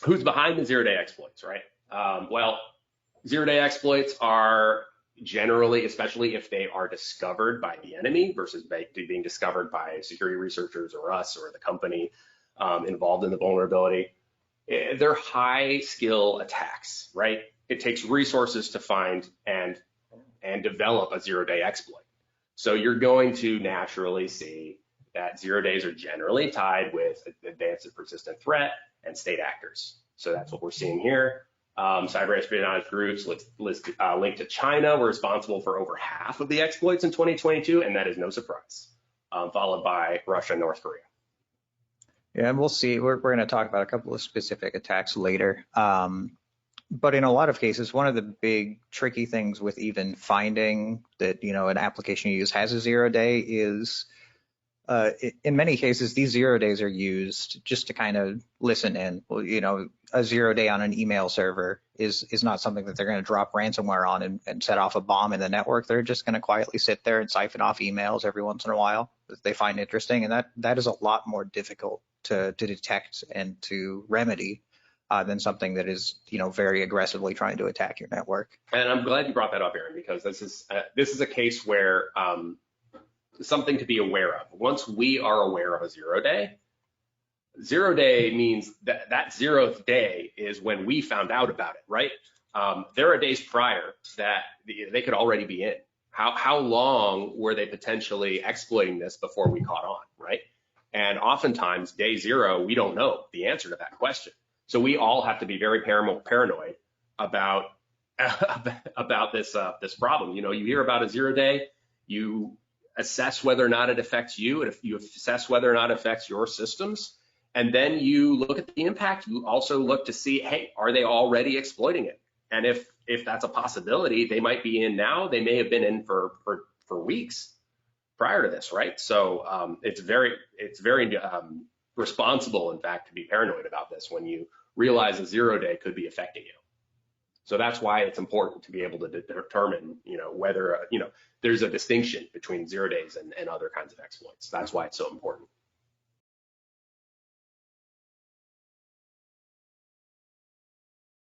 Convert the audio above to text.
who's behind the zero-day exploits, right? Well, zero-day exploits are generally, especially if they are discovered by the enemy versus being discovered by security researchers or us or the company involved in the vulnerability, they're high skill attacks, right? It takes resources to find and develop a zero-day exploit. So you're going to naturally see that 0 days are generally tied with advanced and persistent threat and state actors. So that's what we're seeing here. Cyber espionage groups linked to China were responsible for over half of the exploits in 2022, and that is no surprise, followed by Russia and North Korea. Yeah, and we'll see. We're going to talk about a couple of specific attacks later. But in a lot of cases, one of the big tricky things with even finding that, an application you use has a 0 day is, in many cases, these 0 days are used just to kind of listen in. Well, a 0 day on an email server is not something that they're going to drop ransomware on and set off a bomb in the network. They're just going to quietly sit there and siphon off emails every once in a while that they find interesting. And that is a lot more difficult to detect and to remedy than something that is, very aggressively trying to attack your network. And I'm glad you brought that up, Aaron, because this is a case where something to be aware of. Once we are aware of a 0 day, 0 day means that 0th day is when we found out about it, right? There are days prior that they could already be in. How long were they potentially exploiting this before we caught on, right? And oftentimes, day 0, we don't know the answer to that question. So we all have to be very paranoid about this problem. You hear about a 0 day, you assess whether or not it affects you, and if you assess whether or not it affects your systems, and then you look at the impact. You also look to see, hey, are they already exploiting it? And if that's a possibility, they might be in now. They may have been in for weeks prior to this, right? So it's very responsible, in fact, to be paranoid about this when you realize a 0 day could be affecting you. So that's why it's important to be able to determine, whether, there's a distinction between 0 days and other kinds of exploits. That's why it's so important.